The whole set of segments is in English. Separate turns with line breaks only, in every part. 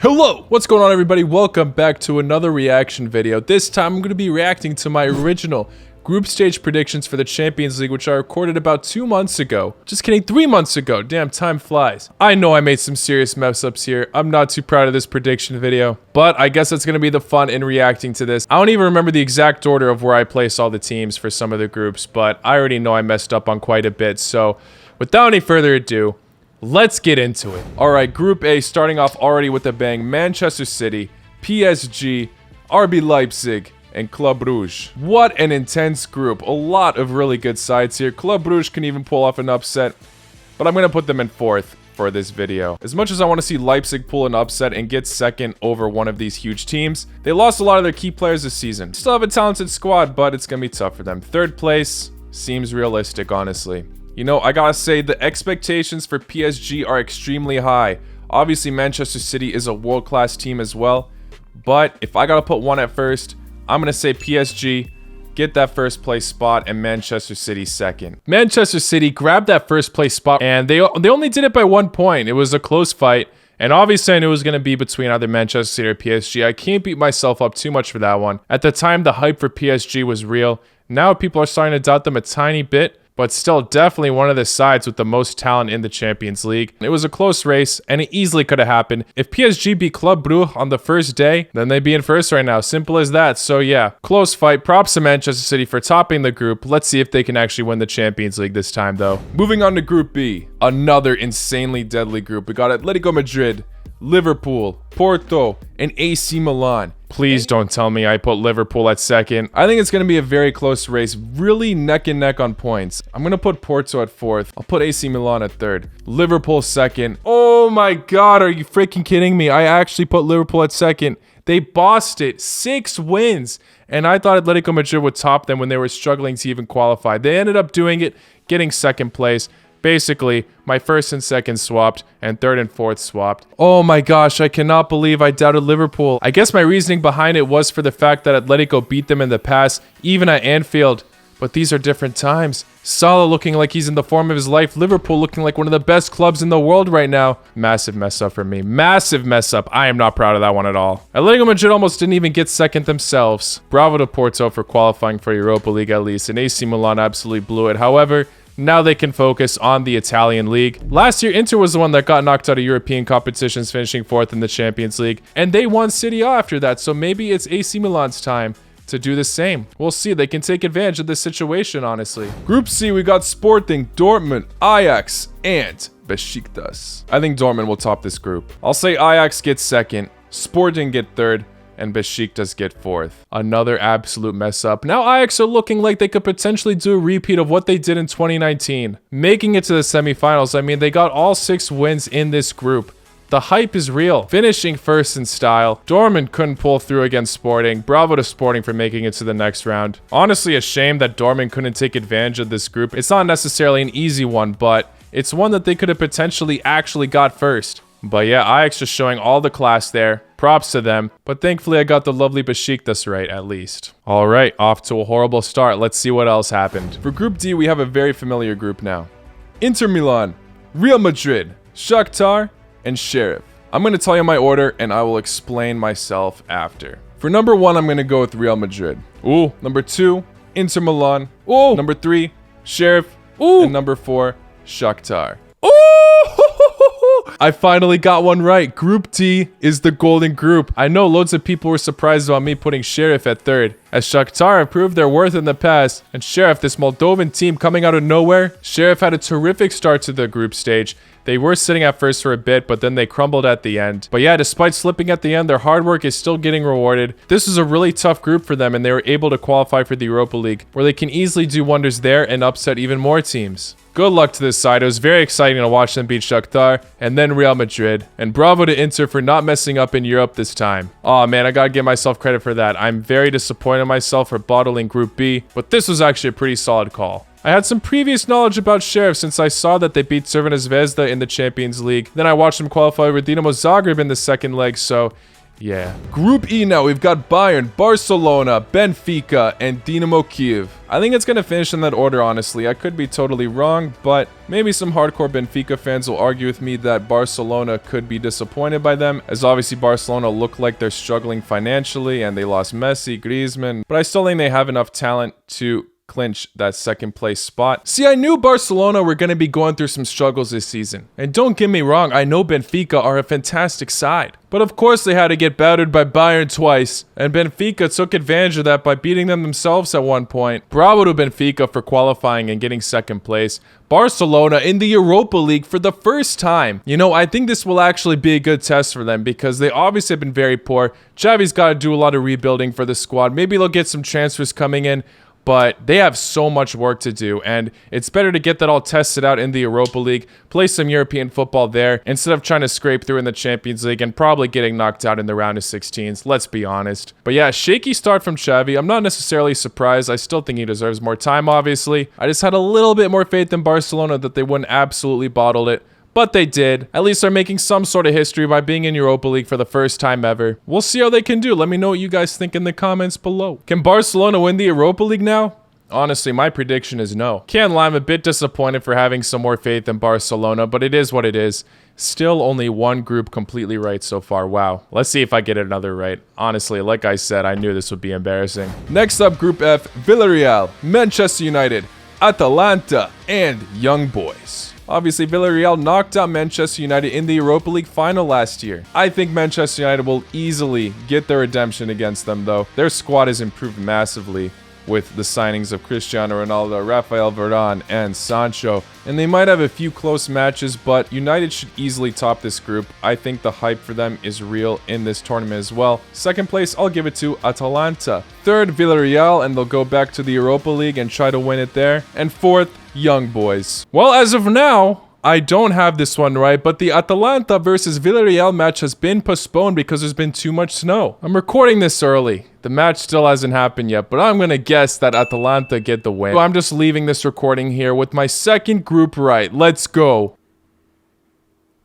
Hello! What's going on, everybody? Welcome back to another reaction video. This time I'm going to be reacting to my original group stage predictions for the Champions League, which I recorded about 2 months ago. Just kidding, 3 months ago. Damn, time flies. I know I made some serious mess ups here. I'm not too proud of this prediction video, but I guess that's going to be the fun in reacting to this. I don't even remember the exact order of where I place all the teams for some of the groups, but I already know I messed up on quite a bit. So without any further ado, let's get into it. Alright, Group A starting off already with a bang. Manchester City, PSG, RB Leipzig, and Club Brugge. What an intense group. A lot of really good sides here. Club Brugge can even pull off an upset, but I'm going to put them in 4th for this video. As much as I want to see Leipzig pull an upset and get 2nd over one of these huge teams, they lost a lot of their key players this season. Still have a talented squad, but it's going to be tough for them. 3rd place seems realistic, honestly. You know, I gotta say, the expectations for PSG are extremely high. Obviously, Manchester City is a world-class team as well. But if I gotta put one at first, I'm gonna say PSG, get that 1st place spot, and Manchester City 2nd. Manchester City grabbed that 1st place spot, and they only did it by 1 point. It was a close fight. And obviously, I knew it was going to be between either Manchester City or PSG. I can't beat myself up too much for that one. At the time, the hype for PSG was real. Now, people are starting to doubt them a tiny bit, but still definitely one of the sides with the most talent in the Champions League. It was a close race, and it easily could have happened. If PSG beat Club Brugge on the first day, then they'd be in 1st right now. Simple as that. So yeah, close fight. Props to Manchester City for topping the group. Let's see if they can actually win the Champions League this time, though. Moving on to Group B. Another insanely deadly group. We got Atletico Madrid, Liverpool, Porto, and AC Milan. Please don't tell me I put Liverpool at 2nd. I think it's going to be a very close race, really neck and neck on points. I'm going to put Porto at 4th. I'll put AC Milan at 3rd. Liverpool 2nd. Oh my god, are you freaking kidding me? I actually put Liverpool at 2nd. They bossed it. 6 wins. And I thought Atletico Madrid would top them when they were struggling to even qualify. They ended up doing it, getting 2nd place. Basically, my 1st and 2nd swapped, and 3rd and 4th swapped. Oh my gosh, I cannot believe I doubted Liverpool. I guess my reasoning behind it was for the fact that Atletico beat them in the past, even at Anfield. But these are different times. Salah looking like he's in the form of his life. Liverpool looking like one of the best clubs in the world right now. Massive mess up for me. Massive mess up. I am not proud of that one at all. Atletico Madrid almost didn't even get 2nd themselves. Bravo to Porto for qualifying for Europa League at least. And AC Milan absolutely blew it. However, now they can focus on the Italian league. Last year, Inter was the one that got knocked out of European competitions, finishing 4th in the Champions League. And they won Serie A after that, so maybe it's AC Milan's time to do the same. We'll see. They can take advantage of this situation, honestly. Group C, we got Sporting, Dortmund, Ajax, and Besiktas. I think Dortmund will top this group. I'll say Ajax gets 2nd, Sporting get 3rd, and Besiktas get 4th. Another absolute mess up. Now Ajax are looking like they could potentially do a repeat of what they did in 2019. Making it to the semifinals. I mean, they got all 6 wins in this group. The hype is real. Finishing 1st in style. Dortmund couldn't pull through against Sporting. Bravo to Sporting for making it to the next round. Honestly, a shame that Dortmund couldn't take advantage of this group. It's not necessarily an easy one, but it's one that they could have potentially actually got first. But yeah, Ajax just showing all the class there. Props to them. But thankfully, I got the lovely Besiktas right, at least. Alright, off to a horrible start. Let's see what else happened. For Group D, we have a very familiar group now. Inter Milan, Real Madrid, Shakhtar, and Sheriff. I'm going to tell you my order, and I will explain myself after. For number 1, I'm going to go with Real Madrid. Ooh. Number 2, Inter Milan. Ooh. Number 3, Sheriff. Ooh. And number 4, Shakhtar. Ooh! I finally got one right. Group D is the golden group. I know loads of people were surprised about me putting Sheriff at 3rd, as Shakhtar have proved their worth in the past. And Sheriff, this Moldovan team coming out of nowhere. Sheriff had a terrific start to the group stage. They were sitting at 1st for a bit, but then they crumbled at the end. But yeah, despite slipping at the end, their hard work is still getting rewarded. This is a really tough group for them, and they were able to qualify for the Europa League, where they can easily do wonders there and upset even more teams. Good luck to this side. It was very exciting to watch them beat Shakhtar and then Real Madrid. And bravo to Inter for not messing up in Europe this time. Aw man, I gotta give myself credit for that. I'm very disappointed in myself for bottling Group B, but this was actually a pretty solid call. I had some previous knowledge about Sheriff since I saw that they beat Crvena Zvezda in the Champions League. Then I watched them qualify with Dinamo Zagreb in the 2nd leg, so Yeah. Group E now, we've got Bayern, Barcelona, Benfica, and Dinamo Kyiv. I think it's going to finish in that order, honestly. I could be totally wrong, but maybe some hardcore Benfica fans will argue with me that Barcelona could be disappointed by them, as obviously Barcelona look like they're struggling financially and they lost Messi, Griezmann, but I still think they have enough talent to clinch that second place spot. See, I knew Barcelona were going to be going through some struggles this season. And don't get me wrong, I know Benfica are a fantastic side. But of course they had to get battered by Bayern twice, and Benfica took advantage of that by beating them themselves at one point. Bravo to Benfica for qualifying and getting second place. Barcelona in the Europa League for the first time. You know, I think this will actually be a good test for them because they obviously have been very poor. Xavi's got to do a lot of rebuilding for the squad. Maybe they'll get some transfers coming in, but they have so much work to do, and it's better to get that all tested out in the Europa League, play some European football there, instead of trying to scrape through in the Champions League and probably getting knocked out in the round of 16s, let's be honest. But yeah, shaky start from Xavi. I'm not necessarily surprised. I still think he deserves more time, obviously. I just had a little bit more faith in Barcelona that they wouldn't absolutely bottle it. But they did. At least they're making some sort of history by being in Europa League for the first time ever. We'll see how they can do. Let me know what you guys think in the comments below. Can Barcelona win the Europa League now? Honestly, my prediction is no. Can't lie, I'm a bit disappointed for having some more faith in Barcelona, but it is what it is. Still only one group completely right so far. Wow. Let's see if I get another right. Honestly, like I said, I knew this would be embarrassing. Next up, Group F, Villarreal, Manchester United, Atalanta, and Young Boys. Obviously, Villarreal knocked out Manchester United in the Europa League final last year. I think Manchester United will easily get their redemption against them, though. Their squad has improved massively with the signings of Cristiano Ronaldo, Rafael Varane, and Sancho. And they might have a few close matches, but United should easily top this group. I think the hype for them is real in this tournament as well. Second place, I'll give it to Atalanta. Third, Villarreal, and they'll go back to the Europa League and try to win it there. And fourth, Young Boys. Well, as of now, I don't have this one right, but the Atalanta versus Villarreal match has been postponed because there's been too much snow. I'm recording this early. The match still hasn't happened yet, but I'm going to guess that Atalanta get the win. So I'm just leaving this recording here with my second group right. Let's go.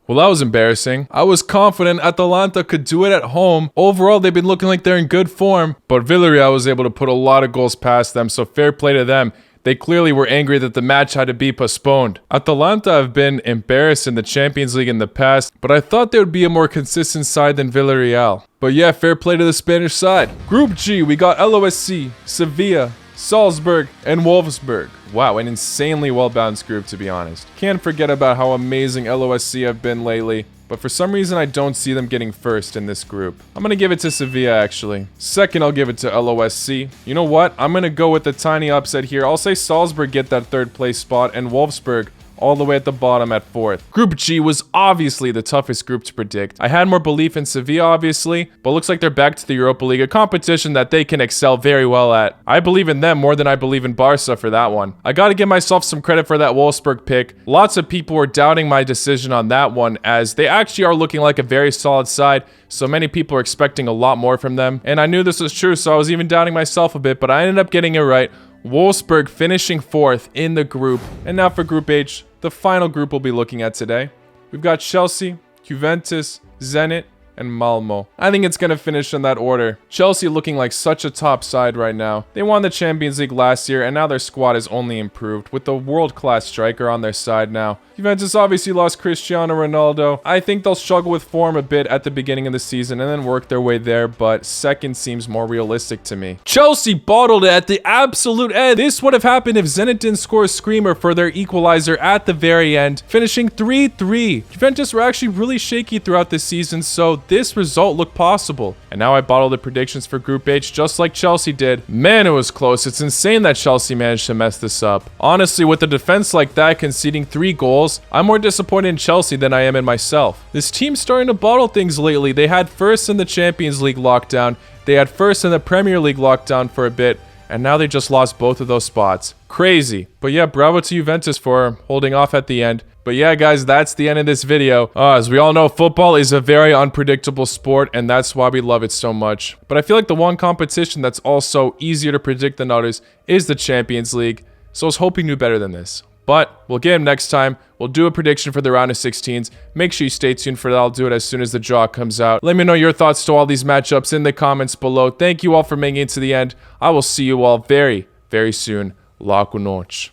Well, that was embarrassing. I was confident Atalanta could do it at home. Overall, they've been looking like they're in good form, but Villarreal was able to put a lot of goals past them, so fair play to them. They clearly were angry that the match had to be postponed. Atalanta have been embarrassed in the Champions League in the past, but I thought they would be a more consistent side than Villarreal. But yeah, fair play to the Spanish side. Group G, we got LOSC, Sevilla, Salzburg, and Wolfsburg. Wow, an insanely well-balanced group, to be honest. Can't forget about how amazing LOSC have been lately, but for some reason I don't see them getting first in this group. I'm gonna give it to Sevilla, actually. Second, I'll give it to LOSC. You know what? I'm gonna go with the tiny upset here. I'll say Salzburg get that third place spot, and Wolfsburg all the way at the bottom at fourth. Group G was obviously the toughest group to predict. I had more belief in Sevilla, obviously, but looks like they're back to the Europa League, a competition that they can excel very well at. I believe in them more than I believe in Barca for that one. I gotta give myself some credit for that Wolfsburg pick. Lots of people were doubting my decision on that one, as they actually are looking like a very solid side, so many people are expecting a lot more from them. And I knew this was true, so I was even doubting myself a bit, but I ended up getting it right. Wolfsburg finishing fourth in the group. And now for Group H, the final group we'll be looking at today. We've got Chelsea, Juventus, Zenit, and Malmo. I think it's going to finish in that order. Chelsea looking like such a top side right now. They won the Champions League last year, and now their squad has only improved, with a world-class striker on their side now. Juventus obviously lost Cristiano Ronaldo. I think they'll struggle with form a bit at the beginning of the season and then work their way there, but second seems more realistic to me. Chelsea bottled it at the absolute end. This would have happened if Zenit didn't score a screamer for their equalizer at the very end, finishing 3-3. Juventus were actually really shaky throughout the season, so this result looked possible. And now I bottled the predictions for Group H just like Chelsea did. Man, it was close. It's insane that Chelsea managed to mess this up. Honestly, with a defense like that conceding 3 goals, I'm more disappointed in Chelsea than I am in myself. This team's starting to bottle things lately. They had first in the Champions League lockdown, they had first in the Premier League lockdown for a bit, and now they just lost both of those spots. Crazy. But yeah, bravo to Juventus for holding off at the end. But yeah, guys, that's the end of this video. As we all know, football is a very unpredictable sport, and that's why we love it so much. But I feel like the one competition that's also easier to predict than others is the Champions League, so I was hoping to do better than this. But we'll get him next time. We'll do a prediction for the round of 16s. Make sure you stay tuned for that. I'll do it as soon as the draw comes out. Let me know your thoughts to all these matchups in the comments below. Thank you all for making it to the end. I will see you all very, very soon. La cu noite.